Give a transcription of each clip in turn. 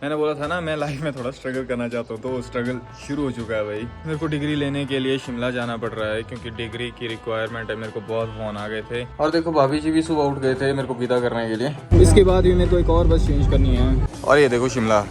मैंने बोला था ना मैं लाइफ में थोड़ा स्ट्रगल करना चाहता हूँ, तो वो स्ट्रगल शुरू हो चुका है भाई। मेरे को डिग्री लेने के लिए शिमला जाना पड़ रहा है क्योंकि डिग्री की रिक्वायरमेंट है। मेरे को बहुत फोन आ गए थे और देखो भाभी जी भी सुबह उठ गए थे मेरे को विदा करने के लिए। इसके बाद भी मेरे को एक और बस चेंज करनी है। और ये देखो शिमला,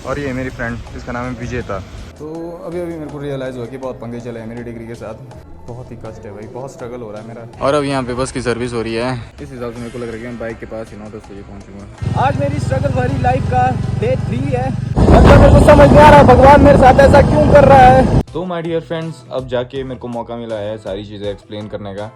और ये मेरी फ्रेंड, इसका नाम है विजेता। तो अभी मेरे को रियलाइज़ हुआ कि बहुत पंगे चले हैं मेरी डिग्री के साथ। बहुत ही कष्ट है भाई, बहुत स्ट्रगल हो रहा है मेरा। और अब यहाँ पे बस की सर्विस हो रही है। इस हिसाब से मेरे को लग रहा है कि मैं बाइक के पास ही 9-10 बजे पहुँचूंगा। आज मेरी स्ट्रगल भरी लाइफ का डे 3 है। मतलब मेरे को समझ नहीं आ रहा भगवान मेरे साथ ऐसा क्यों कर रहा है। तो माय डियर फ्रेंड्स, अब जाके मेरे को मौका मिला है सारी चीज़ें एक्सप्लेन करने का।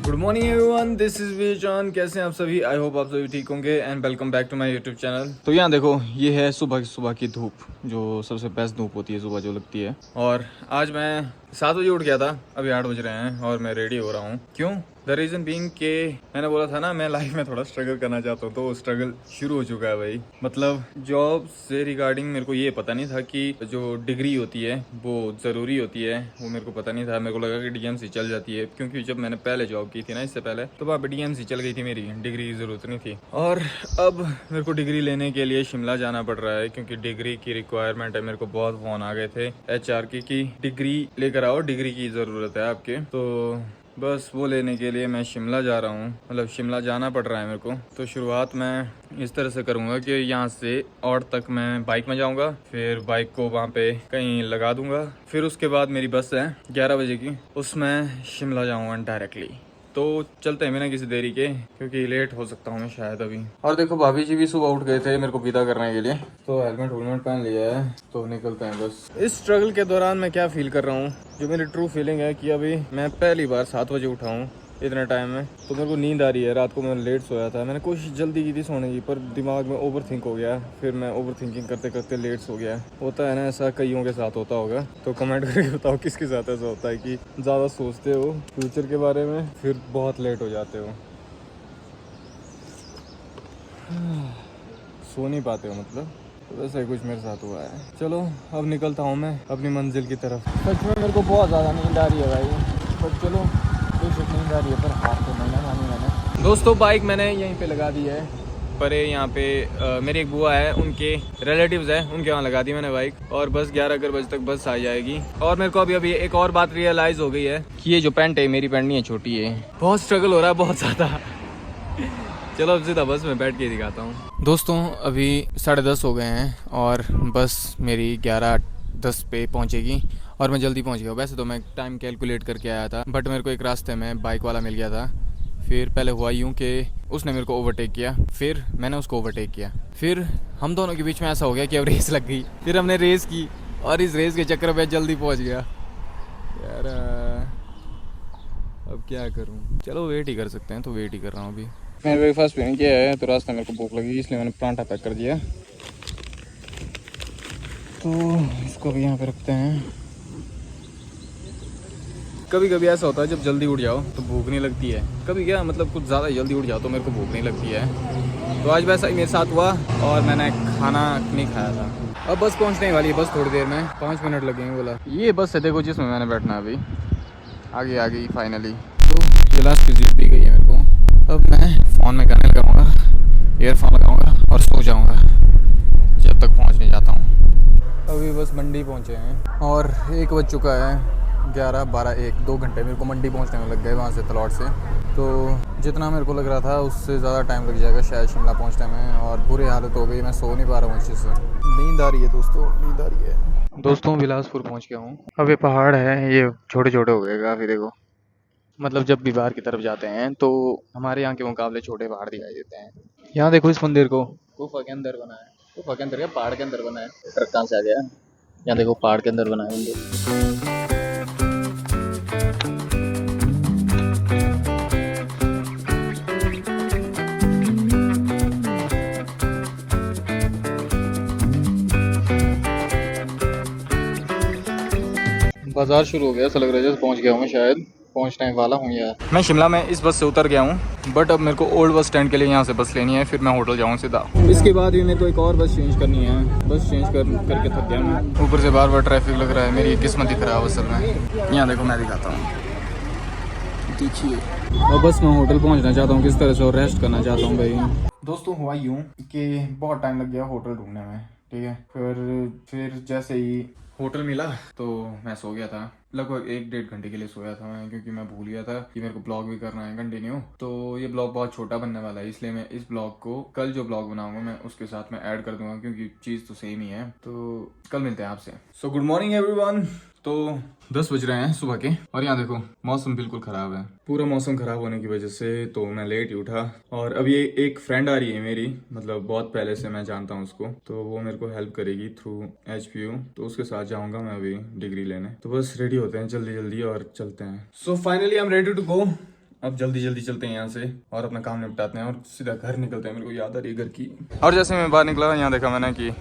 Good morning everyone, this is vision. कैसे हैं आप सभी? आई होप आप सभी ठीक होंगे and welcome back to my YouTube channel. तो यहाँ देखो, ये है सुबह की धूप, जो सबसे बेस्ट धूप होती है सुबह जो लगती है। और आज मैं 7 बजे उठ गया था, अभी 8 बज रहे हैं और मैं रेडी हो रहा हूँ। क्यों? द रीज़न बीइंग के मैंने बोला था ना मैं लाइफ में थोड़ा स्ट्रगल करना चाहता हूँ, तो वो स्ट्रगल शुरू हो चुका है भाई। मतलब जॉब से रिगार्डिंग मेरे को ये पता नहीं था कि जो डिग्री होती है वो ज़रूरी होती है, वो मेरे को पता नहीं था। मेरे को लगा कि डीएमसी चल जाती है, क्योंकि जब मैंने पहले जॉब की थी ना इससे पहले, तो वहाँ पर डीएमसी चल गई थी, मेरी डिग्री की ज़रूरत नहीं थी। और अब मेरे को डिग्री लेने के लिए शिमला जाना पड़ रहा है क्योंकि डिग्री की रिक्वायरमेंट है। मेरे को बहुत फ़ोन आ गए थे HR की डिग्री लेकर आओ, डिग्री की ज़रूरत है आपके। तो बस वो लेने के लिए मैं शिमला जा रहा हूँ, मतलब शिमला जाना पड़ रहा है मेरे को। तो शुरुआत मैं इस तरह से करूँगा कि यहाँ से और तक मैं बाइक में जाऊँगा, फिर बाइक को वहाँ पे कहीं लगा दूँगा, फिर उसके बाद मेरी बस है 11 बजे की, उसमें शिमला जाऊँगा डायरेक्टली। तो चलते हैं बिना किसी देरी के, क्योंकि लेट हो सकता हूँ मैं शायद अभी। और देखो भाभी जी भी सुबह उठ गए थे मेरे को विदा करने के लिए, तो हेलमेट पहन लिया है, तो निकलते हैं बस। इस स्ट्रगल के दौरान मैं क्या फील कर रहा हूँ, जो मेरी ट्रू फीलिंग है कि अभी मैं पहली बार 7 बजे उठा हूँ इतने टाइम में, तो मेरे को नींद आ रही है। रात को मैं लेट सोया था, मैंने कोशिश जल्दी की थी सोने की, पर दिमाग में ओवर थिंक हो गया, फिर मैं ओवर थिंकिंग करते करते लेट सो गया। होता है ना ऐसा, कईयों के साथ होता होगा, तो कमेंट करके बताओ किसके साथ ऐसा होता है कि ज़्यादा सोचते हो फ्यूचर के बारे में, फिर बहुत लेट हो जाते हो, सो नहीं पाते हो मतलब। तो वैसा ही कुछ मेरे साथ हुआ है। चलो अब निकलता हूँ मैं अपनी मंजिल की तरफ। सच में मेरे को बहुत ज़्यादा नींद आ रही है भाई, पर चलो नींद आ रही है, पर हाथ तो नहीं मानी मैंने। दोस्तों बाइक मैंने यहीं पे लगा दी है, पर यहाँ पे मेरी एक बुआ है, उनके रिलेटिव्स है, उनके वहाँ लगा दी मैंने बाइक। और बस 11 बजे तक बस आ जाएगी। और मेरे को अभी एक और बात रियलाइज़ हो गई है कि ये जो पैंट है मेरी पैंट नहीं है, छोटी है। बहुत स्ट्रगल हो रहा है, बहुत ज़्यादा। चलो अब सीधा बस में बैठ के दिखाता हूँ। दोस्तों अभी 10:30 हो गए हैं और बस मेरी 11:10 पे पहुँचेगी और मैं जल्दी पहुँच गया। वैसे तो मैं टाइम कैलकुलेट करके आया था, बट मेरे को एक रास्ते में बाइक वाला मिल गया था। फिर पहले हुआ यूँ कि उसने मेरे को ओवरटेक किया, फिर मैंने उसको ओवरटेक किया, फिर हम दोनों के बीच में ऐसा हो गया कि अब रेस लग गई। फिर हमने रेस की और इस रेस के चक्कर में जल्दी पहुँच गया यार। अब क्या करूँ, चलो वेट ही कर सकते हैं, तो वेट ही कर रहा हूँ अभी। मैंने ब्रेकफास्ट भी नहीं किया है, तो रास्ते मेरे को भूख लगी, इसलिए मैंने परांठा पैक कर दिया। तो इसको भी यहाँ पे रखते हैं। कभी कभी ऐसा होता है जब जल्दी उठ जाओ तो भूख नहीं लगती है, कभी क्या मतलब कुछ ज़्यादा जल्दी उठ जाओ तो मेरे को भूख नहीं लगती है। तो आज वैसा ही मेरे साथ हुआ और मैंने खाना नहीं खाया था। अब बस पहुँचने वाली है, बस थोड़ी देर में, 5 मिनट लगेंगे बोला। ये बस है देखो जिसमें मैंने बैठना अभी, आगे आ गई फाइनली। तो क्लास की सीट दी गई है मेरे को। अब मैं फ़ोन में गाने लगाऊंगा, ईयरफोन लगाऊंगा और सो जाऊंगा जब तक पहुंच नहीं जाता हूं। अभी बस मंडी पहुंचे हैं और 1 बज चुका है, 11, 12, 1, 2 घंटे मेरे को मंडी पहुंचने में लग गए वहां से तलौट से। तो जितना मेरे को लग रहा था उससे ज़्यादा टाइम लग जाएगा शायद शिमला पहुँचने में, और बुरी हालत हो गई, मैं सो नहीं पा रहा हूँ अच्छे से। नींद आ रही है दोस्तों, नींद आ रही है। दोस्तों बिलासपुर पहुँच गया हूँ। अब ये पहाड़ है, ये छोटे छोटे हो गए काफ़ी, देखो मतलब जब भी बाहर की तरफ जाते हैं तो हमारे यहाँ के मुकाबले छोटे पहाड़ दिखाई देते हैं। यहाँ देखो इस मंदिर को, गुफा के अंदर बना है, गुफा के अंदर क्या पहाड़ के अंदर बना है। ट्रक कहाँ से आ गया? यहाँ देखो पहाड़ के अंदर बना है मंदिर। बाजार शुरू हो गया, ऐसा लग रहा है जैसे पहुँच गया हूँ मैं, शायद पहुँचने वाला हूँ यार। मैं शिमला में इस बस से उतर गया हूँ, बट अब मेरे को ओल्ड बस स्टैंड के लिए यहाँ से बस लेनी है, फिर मैं होटल जाऊँ सीधा। इसके बाद भी मेरे को एक और बस चेंज करनी है, बस चेंज करके थक गया मैं। ऊपर से बार बार ट्रैफिक लग रहा है, मेरी किस्मत ही खराब असल में। यहाँ देखो मैं दिखाता हूँ, देखिए। और बस मैं होटल पहुँचना चाहता हूँ किस तरह से, और रेस्ट करना चाहता हूँ भाई। दोस्तों हुआ यूँ कि बहुत टाइम लग गया होटल ढूंढने में, ठीक है। फिर जैसे ही होटल मिला तो मैं सो गया था, लगभग 1-1.5 घंटे के लिए सोया था मैं, क्योंकि मैं भूल गया था कि मेरे को ब्लॉग भी करना है कंटिन्यू। तो ये ब्लॉग बहुत छोटा बनने वाला है, इसलिए मैं इस ब्लॉग को कल जो ब्लॉग बनाऊंगा मैं उसके साथ में ऐड कर दूंगा, क्योंकि चीज़ तो सेम ही है। तो कल मिलते हैं आपसे। So good morning everyone. तो 10 बज रहे हैं सुबह के, और यहाँ देखो मौसम बिल्कुल ख़राब है। पूरा मौसम ख़राब होने की वजह से तो मैं लेट ही उठा, और अभी एक फ्रेंड आ रही है मेरी, मतलब बहुत पहले से मैं जानता हूँ उसको, तो वो मेरे को हेल्प करेगी थ्रू HPU। तो उसके साथ जाऊँगा मैं अभी डिग्री लेने। तो बस रेडी होते हैं जल्दी जल्दी और चलते हैं। So finally I am ready to go. अब जल्दी जल्दी चलते हैं यहाँ से और अपना काम निपटाते हैं और सीधा घर निकलते हैं। मेरे को याद आ रही है घर की। और जैसे मैं बाहर निकला, यहाँ देखा मैंने कि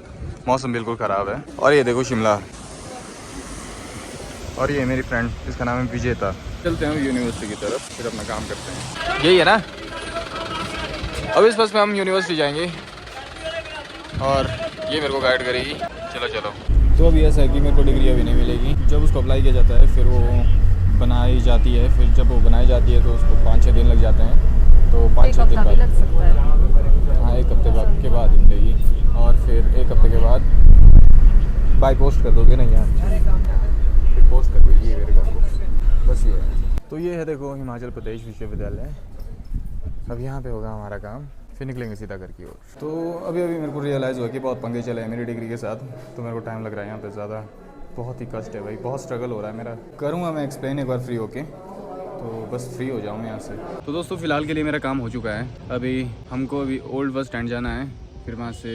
मौसम बिल्कुल ख़राब है, और ये देखो शिमला, और ये मेरी फ्रेंड, इसका नाम है विजेता। चलते हैं यूनिवर्सिटी की तरफ, फिर अपना काम करते हैं। यही है ना, अब इस बस में हम यूनिवर्सिटी जाएंगे और ये मेरे को गाइड करेगी। चलो चलो। तो अभी ऐसा है कि मेरे को डिग्री अभी नहीं मिलेगी। जब उसको अप्लाई किया जाता है फिर वो बनाई जाती है, फिर जब वो बनाई जाती है तो उसको 5-6 दिन लग जाते हैं। तो 5-6 दिन बाद लग सकता है। हाँ, 1 हफ्ते बाद के बाद ही मिलेगी, और फिर 1 हफ्ते के बाद बाई पोस्ट कर दोगे ना, यहाँ पोस्ट कर दीजिए मेरे घर को, बस ये है। तो ये है देखो हिमाचल प्रदेश विश्वविद्यालय। अब यहाँ पे होगा हमारा काम, फिर निकलेंगे सीधा घर की ओर। तो अभी मेरे को रियलाइज़ हुआ कि बहुत पंगे चले हैं मेरी डिग्री के साथ, तो मेरे को टाइम लग रहा है यहाँ पे ज़्यादा। बहुत ही कष्ट है भाई, बहुत स्ट्रगल हो रहा है मेरा। करूँगा मैं एक्सप्लेन एक बार फ्री होके, तो बस फ्री हो जाऊँ यहाँ से। तो दोस्तों फ़िलहाल के लिए मेरा काम हो चुका है। अभी हमको अभी ओल्ड बस स्टैंड जाना है, फिर वहाँ से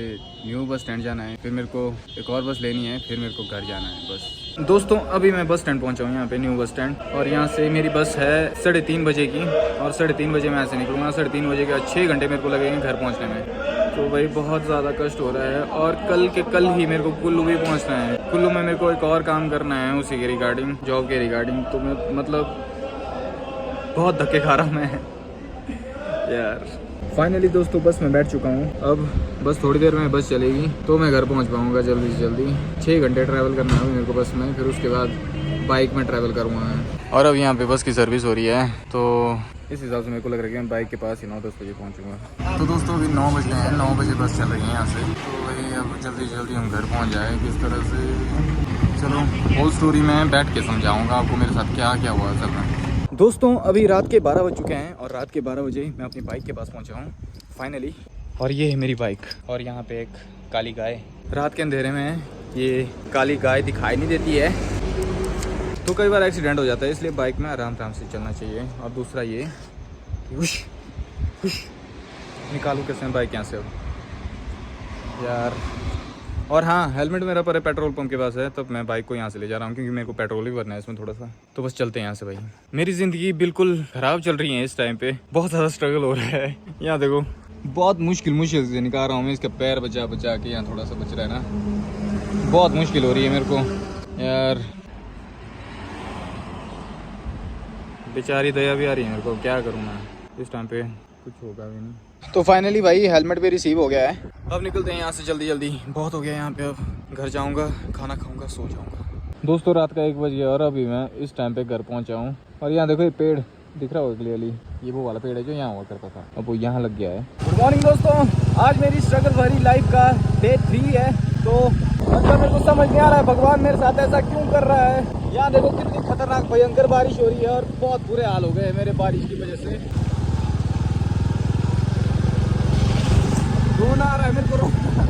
न्यू बस स्टैंड जाना है, फिर मेरे को एक और बस लेनी है, फिर मेरे को घर जाना है बस। दोस्तों अभी मैं बस स्टैंड पहुँचा हूँ, यहाँ पे न्यू बस स्टैंड, और यहाँ से मेरी बस है 3:30 बजे की, और 3:30 बजे मैं यहाँ से निकलूँगा। 3:30 बजे के 6 घंटे मेरे को लगेंगे घर पहुँचने में। तो भाई बहुत ज़्यादा कष्ट हो रहा है, और कल के कल ही मेरे को कुल्लू भी पहुँचना है। कुल्लू में मेरे को एक और काम करना है उसी के रिगार्डिंग, जॉब के रिगार्डिंग। तो मैं मतलब बहुत धक्के खा रहा हूँ मैं यार। फाइनली दोस्तों बस में बैठ चुका हूँ। अब बस थोड़ी देर में बस चलेगी तो मैं घर पहुँच पाऊँगा जल्दी से जल्दी। 6 घंटे ट्रैवल करना है मेरे को बस में, फिर उसके बाद बाइक में ट्रैवल करूँगा। और अब यहाँ पे बस की सर्विस हो रही है, तो इस हिसाब से मेरे को लग रहा है कि मैं बाइक के पास ही 9-10 बजे पहुँचूँगा। तो दोस्तों अभी 9 बज गए हैं, 9 बजे बस चल रही है यहाँ से। तो वही अब जल्दी जल्दी हम घर पहुँच जाए किस तरह से। चलो होल स्टोरी में बैठ के समझाऊँगा आपको मेरे साथ क्या क्या हुआ असल में। दोस्तों अभी रात के 12 बज चुके हैं, और रात के 12 बजे मैं अपनी बाइक के पास पहुंचा हूं फाइनली। और ये है मेरी बाइक, और यहाँ पे एक काली गाय। रात के अंधेरे में ये काली गाय दिखाई नहीं देती है, तो कई बार एक्सीडेंट हो जाता है, इसलिए बाइक में आराम से चलना चाहिए। और दूसरा ये निकालूँ कैसे बाइक यहाँ से अब यार। और हाँ, हेलमेट मेरा पर पेट्रोल पंप के पास है, तब मैं बाइक को यहाँ से ले जा रहा हूँ, क्योंकि मेरे को पेट्रोल भी भरना है इसमें थोड़ा सा। तो बस चलते हैं यहाँ से भाई। मेरी ज़िंदगी बिल्कुल ख़राब चल रही है इस टाइम पे, बहुत ज़्यादा स्ट्रगल हो रहा है। यहाँ देखो बहुत मुश्किल से निकाल रहा हूँ मैं इसका पैर बचा के। यहाँ थोड़ा सा बच रहा है ना, बहुत मुश्किल हो रही है मेरे को यार। बेचारी दया भी आ रही है मेरे को, क्या करूँ मैं इस टाइम पे, कुछ होगा भी नहीं। तो फाइनली भाई हेलमेट भी रिसीव हो गया है। अब निकलते हैं यहाँ से जल्दी जल्दी, बहुत हो गया यहाँ पे। अब घर जाऊँगा, खाना खाऊँगा, सो जाऊँगा। दोस्तों रात का 1 बज गया, और अभी मैं इस टाइम पे घर पहुँचा हूँ। और यहाँ देखो ये पेड़ दिख रहा होगा क्लियरली, ये वो वाला पेड़ है जो यहाँ हुआ करता था, अब वो यहाँ लग गया है। गुड मॉर्निंग दोस्तों, आज मेरी स्ट्रगल भरी लाइफ का डे 3 है। तो मतलब मेरे को समझ नहीं आ रहा है भगवान मेरे साथ ऐसा क्यों कर रहा है। यहाँ देखो कितनी खतरनाक भयंकर बारिश हो रही है, और बहुत बुरे हाल हो गए मेरे बारिश की वजह से। रोना आ रहा है मेरे को, रोना।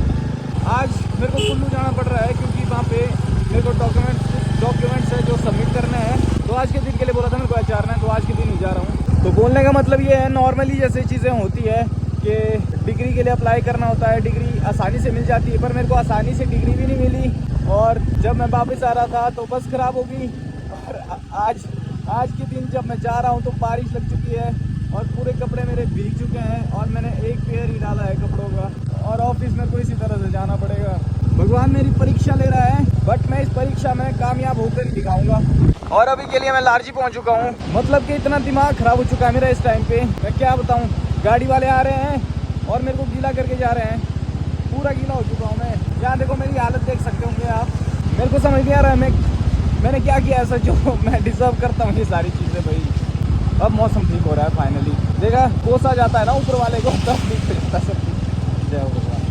आज मेरे को कुल्लू जाना पड़ रहा है, क्योंकि वहाँ पे मेरे को डॉक्यूमेंट्स है जो सबमिट करने हैं। तो आज के दिन के लिए बोला था मेरे को HR ने, तो आज के दिन ही जा रहा हूँ। तो बोलने का मतलब ये है, नॉर्मली जैसे चीज़ें होती है कि डिग्री के लिए अप्लाई करना होता है, डिग्री आसानी से मिल जाती है, पर मेरे को आसानी से डिग्री भी नहीं मिली। और जब मैं वापस आ रहा था तो बस ख़राब हो गई, और आज के दिन जब मैं जा रहा हूँ तो बारिश लग चुकी है, और पूरे कपड़े मेरे भीग चुके हैं, और मैंने एक पेयर ही डाला है कपड़ों का, और ऑफिस में को इसी तरह से जाना पड़ेगा। भगवान मेरी परीक्षा ले रहा है, बट मैं इस परीक्षा में कामयाब होकर ही दिखाऊंगा। और अभी के लिए मैं लारजी पहुंच चुका हूं, मतलब कि इतना दिमाग खराब हो चुका है मेरा इस टाइम पे, मैं क्या बताऊं। गाड़ी वाले आ रहे हैं और मेरे को गीला करके जा रहे हैं, पूरा गीला हो चुका हूँ मैं। यहाँ देखो मेरी हालत देख सकते होंगे आप। मेरे को समझ नहीं आ रहा है मैंने क्या किया ऐसा जो मैं डिजर्व करता हूँ ये सारी चीज़ें भाई। अब मौसम ठीक हो रहा है फाइनली, देखा कोसा जाता है ना ऊपर वाले को, तब ठीक हो जाता है सब। जय हो भगवान।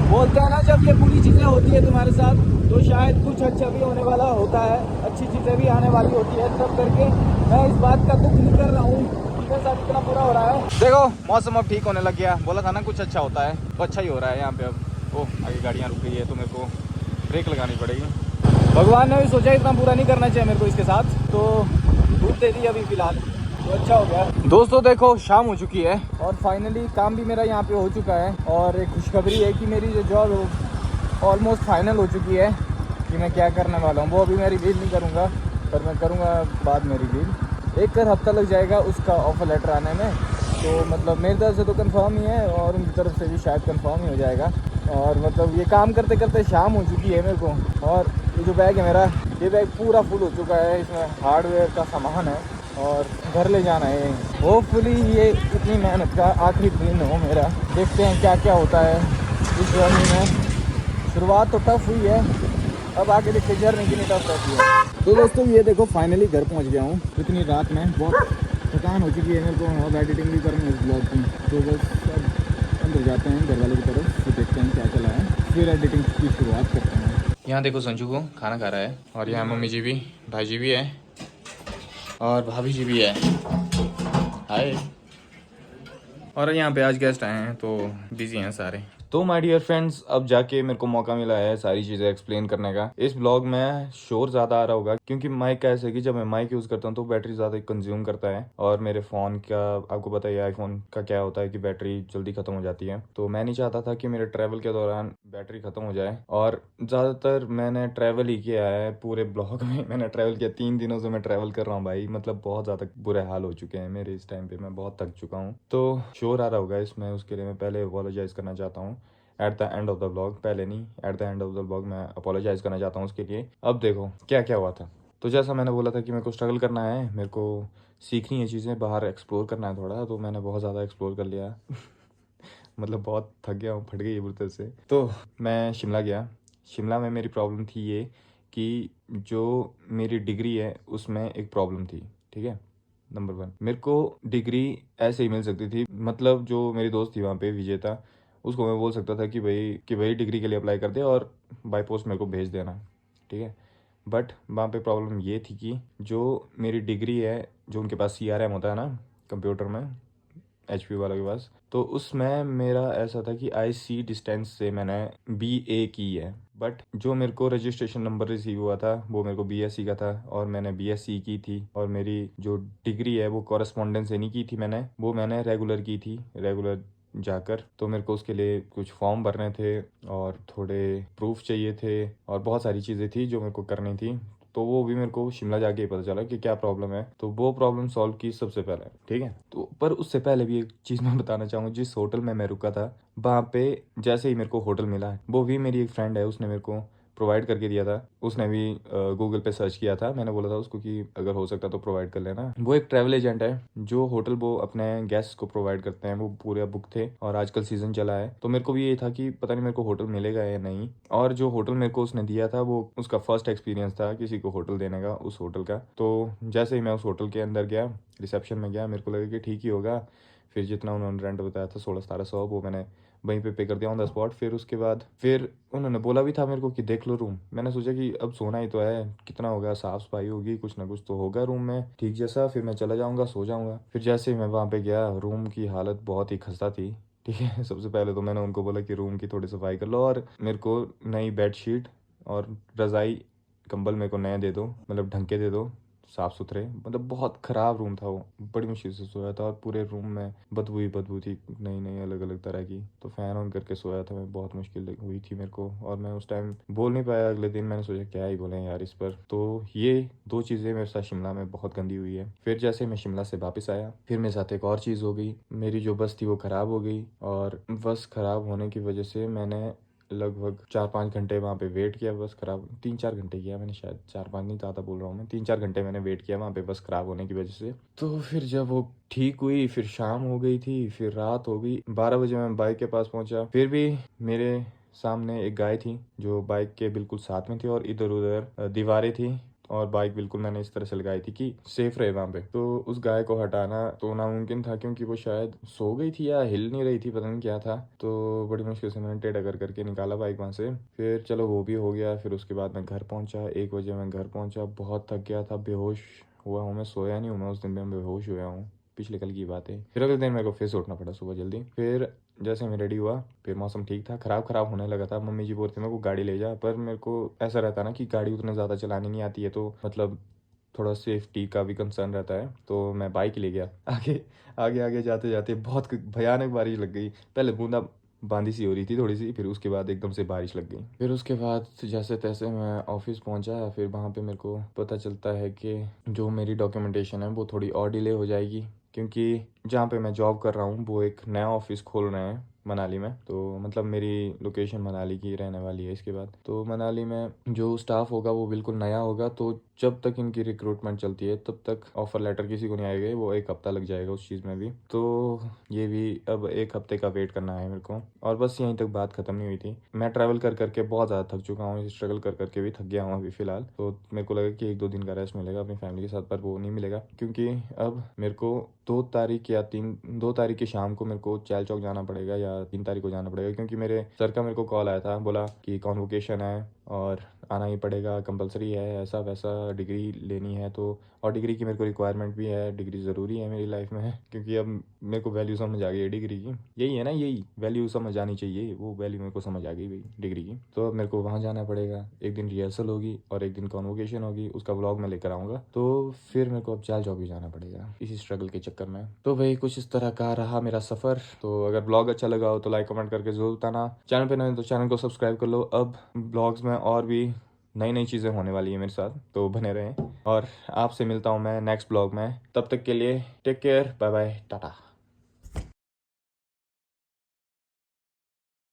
बोलते हैं ना जब ये बुरी चीज़ें होती है तुम्हारे साथ तो शायद कुछ अच्छा भी होने वाला होता है, अच्छी चीज़ें भी आने वाली होती है, तब करके मैं इस बात का दुख नहीं कर रहा हूँ मेरे साथ इतना बुरा हो रहा है। देखो मौसम अब ठीक होने लग गया, बोला था ना कुछ अच्छा होता है तो अच्छा ही हो रहा है यहाँ पे। अब ओह आगे गाड़ियाँ रुक गई है तो मेरे को ब्रेक लगानी पड़ेगी। भगवान ने भी सोचा इतना बुरा नहीं करना चाहिए मेरे को इसके साथ, तो धूप दे दी अभी फिलहाल तो अच्छा हो गया। दोस्तों देखो शाम हो चुकी है और फाइनली काम भी मेरा यहाँ पे हो चुका है और एक खुशखबरी है कि मेरी जो जॉब है ऑलमोस्ट फाइनल हो चुकी है कि मैं क्या करने वाला हूँ। वो अभी मैं रिवील नहीं करूँगा पर मैं करूँगा बाद में रिवील। एक हफ्ता लग जाएगा उसका ऑफर लेटर आने में, तो मतलब मेरी तरफ से तो कंफर्म ही है और उनकी तरफ से भी शायद कंफर्म ही हो जाएगा। और मतलब ये काम करते करते शाम हो चुकी है मेरे को। और ये जो बैग है मेरा, ये बैग पूरा फुल हो चुका है, इसमें हार्डवेयर का सामान है और घर ले जाना है। होपफुली ये इतनी मेहनत का आखिरी दिन हो मेरा। देखते हैं क्या क्या होता है इस जर्नी में। शुरुआत तो टफ हुई है, अब आगे देखते जर्नी कितनी टफ रहती है। तो दोस्तों ये देखो फाइनली घर पहुंच गया हूँ। इतनी रात में बहुत थकान हो चुकी है मेरे को, अब एडिटिंग भी करनी है इस ब्लॉग की। तो बस अब अंदर जाते हैं घर वालों की तरफ, तो देखते हैं क्या चला है, फिर एडिटिंग की शुरुआत करते हैं। यहाँ देखो संजू को खाना खा रहा है और यहाँ मम्मी जी भी, भाई जी भी है और भाभी जी भी है। हाय। और यहाँ पे आज गेस्ट आए हैं तो बिजी हैं सारे। तो माय डियर फ्रेंड्स अब जाके मेरे को मौका मिला है सारी चीज़ें एक्सप्लेन करने का। इस ब्लॉग में शोर ज़्यादा आ रहा होगा क्योंकि माइक का ऐसा है कि जब मैं माइक यूज़ करता हूँ तो बैटरी ज़्यादा कंज्यूम करता है। और मेरे फ़ोन का आपको पता ही है आईफोन का क्या होता है कि बैटरी जल्दी ख़त्म हो जाती है। तो मैं नहीं चाहता था कि मेरे ट्रैवल के दौरान बैटरी ख़त्म हो जाए। और ज़्यादातर मैंने ट्रैवल ही किया है पूरे ब्लॉग में। मैंने ट्रैवल किया, 3 दिनों से मैं ट्रैवल कर रहा हूँ भाई। मतलब बहुत ज़्यादा बुरे हाल हो चुके हैं मेरे इस टाइम पे, मैं बहुत थक चुका हूँ। तो शोर आ रहा होगा इसमें, उसके लिए मैं पहले अपोलोजाइज़ करना चाहता हूँ at the end of the blog. पहले नहीं, at the end of the blog मैं अपोलोजाइज़ करना चाहता हूँ उसके लिए। अब देखो क्या क्या हुआ था। तो जैसा मैंने बोला था कि मेरे को स्ट्रगल करना है, मेरे को सीखनी है चीज़ें, बाहर एक्सप्लोर करना है थोड़ा, तो मैंने बहुत ज़्यादा एक्सप्लोर कर लिया। मतलब बहुत थक गया हूँ, फट गई है बुरी तरह से। तो मैं शिमला गया। शिमला में मेरी प्रॉब्लम थी ये कि जो मेरी डिग्री है उसमें एक प्रॉब्लम थी, ठीक है। नंबर 1, मेरे को डिग्री ऐसे ही मिल सकती थी। मतलब जो मेरी दोस्त थी वहाँ पे विजेता, उसको मैं बोल सकता था कि भाई डिग्री के लिए अप्लाई कर दे और बाय पोस्ट मेरे को भेज देना, ठीक है। बट वहाँ पे प्रॉब्लम ये थी कि जो मेरी डिग्री है, जो उनके पास CRM होता है ना कंप्यूटर में, HP वालों के पास, तो उसमें मेरा ऐसा था कि IC डिस्टेंस से मैंने BA की है। बट जो मेरे को रजिस्ट्रेशन नंबर रिसीव हुआ था वो मेरे को BSc का था और मैंने BSc की थी। और मेरी जो डिग्री है वो कॉरेस्पॉन्डेंस से नहीं की थी मैंने, वो मैंने रेगुलर की थी, रेगुलर जाकर। तो मेरे को उसके लिए कुछ फॉर्म भरने थे और थोड़े प्रूफ चाहिए थे और बहुत सारी चीज़ें थी जो मेरे को करनी थी। तो वो भी मेरे को शिमला जाके ही पता चला कि क्या प्रॉब्लम है। तो वो प्रॉब्लम सॉल्व की सबसे पहले, ठीक है। तो पर उससे पहले भी एक चीज़ मैं बताना चाहूँगा, जिस होटल में मैं रुका था वहाँ पे जैसे ही मेरे को होटल मिला, वो भी मेरी एक फ्रेंड है, उसने मेरे को प्रोवाइड करके दिया था। उसने भी गूगल पे सर्च किया था, मैंने बोला था उसको कि अगर हो सकता तो प्रोवाइड कर लेना। वो एक ट्रैवल एजेंट है, जो होटल वो अपने गेस्ट को प्रोवाइड करते हैं, वो पूरे बुक थे और आजकल सीज़न चला है। तो मेरे को भी ये था कि पता नहीं मेरे को होटल मिलेगा या नहीं। और जो होटल मेरे को उसने दिया था वो उसका फर्स्ट एक्सपीरियंस था किसी को होटल देने का, उस होटल का। तो जैसे ही मैं उस होटल के अंदर गया, रिसेप्शन में गया, मेरे को लगा कि ठीक ही होगा। फिर जितना उन्होंने रेंट बताया था 1600-1700, वो मैंने वहीं पे कर दिया ऑन द स्पॉट। फिर उसके बाद फिर उन्होंने बोला भी था मेरे को कि देख लो रूम। मैंने सोचा कि अब सोना ही तो है, कितना होगा, साफ़ सफाई होगी, कुछ ना कुछ तो होगा रूम में ठीक जैसा, फिर मैं चला जाऊँगा, सो जाऊँगा। फिर जैसे ही मैं वहाँ पे गया, रूम की हालत बहुत ही खस्ता थी, ठीक है। सबसे पहले तो मैंने उनको बोला कि रूम की थोड़ी सफाई कर लो और मेरे को नई बेडशीट और रज़ाई कंबल मेरे को नए दे दो, मतलब ढंग के दे दो, साफ़ सुथरे। मतलब बहुत ख़राब रूम था वो, बड़ी मुश्किल से सोया था। और पूरे रूम में बदबू ही बदबू थी, नई नई अलग अलग तरह की। तो फ़ैन ऑन करके सोया था मैं, बहुत मुश्किल हुई थी मेरे को। और मैं उस टाइम बोल नहीं पाया। अगले दिन मैंने सोचा क्या ही बोलें यार इस पर। तो ये 2 चीज़ें मेरे साथ शिमला में बहुत गंदी हुई है। फिर जैसे मैं शिमला से वापस आया, फिर मेरे साथ एक और चीज़ हो गई। मेरी जो बस थी वो ख़राब हो गई और बस ख़राब होने की वजह से मैंने लगभग 4-5 घंटे वहाँ पे वेट किया। बस ख़राब 3-4 घंटे किया मैंने, शायद 4-5 नहीं, ज़्यादा बोल रहा हूँ मैं। 3-4 घंटे मैंने वेट किया वहाँ पे बस ख़राब होने की वजह से। तो फिर जब वो ठीक हुई, फिर शाम हो गई थी, फिर रात हो गई। 12 बजे मैं बाइक के पास पहुँचा। फिर भी मेरे सामने एक गाय थी जो बाइक के बिल्कुल साथ में थी और इधर उधर दीवारें थी। और बाइक बिल्कुल मैंने इस तरह से लगाई थी कि सेफ रहे वहाँ पे। तो उस गाय को हटाना तो नामुमकिन था क्योंकि वो शायद सो गई थी या हिल नहीं रही थी, पता नहीं क्या था। तो बड़ी मुश्किल से मैंने टेढ़ा कर करके निकाला बाइक वहाँ से। फिर चलो वो भी हो गया। फिर उसके बाद मैं घर पहुँचा, 1 बजे मैं घर पहुँचा, बहुत थक गया था, बेहोश हुआ हूँ मैं, सोया नहीं हूँ मैं उस दिन, मैं बेहोश हुआ हूँ, पिछले कल की बात है। फिर अगले दिन मेरे को फिर से उठना पड़ा सुबह जल्दी। फिर जैसे मैं रेडी हुआ, फिर मौसम ठीक था, ख़राब होने लगा था। मम्मी जी बोलते मेरे को गाड़ी ले जा, पर मेरे को ऐसा रहता ना कि गाड़ी उतना ज़्यादा चलानी नहीं आती है, तो मतलब थोड़ा सेफ्टी का भी कंसर्न रहता है। तो मैं बाइक ले गया। आगे आगे आगे जाते जाते बहुत भयानक बारिश लग गई। पहले बूंदा बांदी सी हो रही थी थोड़ी सी, फिर उसके बाद एकदम से बारिश लग गई। फिर उसके बाद जैसे तैसे मैं ऑफिस पहुंचा। फिर वहाँ पे मेरे को पता चलता है कि जो मेरी डॉक्यूमेंटेशन है वो थोड़ी और डिले हो जाएगी, क्योंकि जहाँ पे मैं जॉब कर रहा हूँ वो एक नया ऑफिस खोल रहे हैं मनाली में। तो मतलब मेरी लोकेशन मनाली की रहने वाली है इसके बाद। तो मनाली में जो स्टाफ होगा वो बिल्कुल नया होगा, तो जब तक इनकी रिक्रूटमेंट चलती है तब तक ऑफ़र लेटर किसी को नहीं आएगा, वो 1 हफ्ता लग जाएगा उस चीज़ में भी। तो ये भी अब 1 हफ्ते का वेट करना है मेरे को। और बस यहीं तक बात ख़त्म नहीं हुई थी। मैं ट्रैवल कर करके बहुत ज़्यादा थक चुका हूँ, स्ट्रगल कर करके भी थक गया हूँ अभी फ़िलहाल। तो मेरे को लगा कि 1-2 दिन का रेस्ट मिलेगा अपनी फैमिली के साथ, पर वो नहीं मिलेगा, क्योंकि अब मेरे को 2 तारीख की शाम को मेरे को चैल चौक जाना पड़ेगा, या 3 तारीख को जाना पड़ेगा, क्योंकि मेरे सर का मेरे को कॉल आया था, बोला कि कॉन्वोकेशन है और आना ही पड़ेगा, कंपलसरी है, ऐसा वैसा, डिग्री लेनी है। तो और डिग्री की मेरे को रिक्वायरमेंट भी है, डिग्री ज़रूरी है मेरी लाइफ में, क्योंकि अब मेरे को वैल्यू समझ आ गई है डिग्री की। यही है ना, यही वैल्यू समझ आनी चाहिए, वो वैल्यू मेरे को समझ आ गई भाई डिग्री की। तो अब मेरे को वहाँ जाना पड़ेगा, एक दिन रिहर्सल होगी और एक दिन कॉन्वोकेशन होगी, उसका व्लॉग मैं लेकर आऊँगा। तो फिर मेरे को अब चाल चौक भी जाना पड़ेगा इसी स्ट्रगल के चक्कर में। तो भाई कुछ इस तरह का रहा मेरा सफ़र। तो अगर ब्लॉग अच्छा लगा हो तो लाइक कमेंट करके ज़रूर बताना। चैनल पे नए तो चैनल को सब्सक्राइब कर लो। अब ब्लॉग्स में और भी नई नई चीज़ें होने वाली है मेरे साथ, तो बने रहें। और आपसे मिलता हूँ मैं नेक्स्ट ब्लॉग में, तब तक के लिए take care, bye bye, Tata.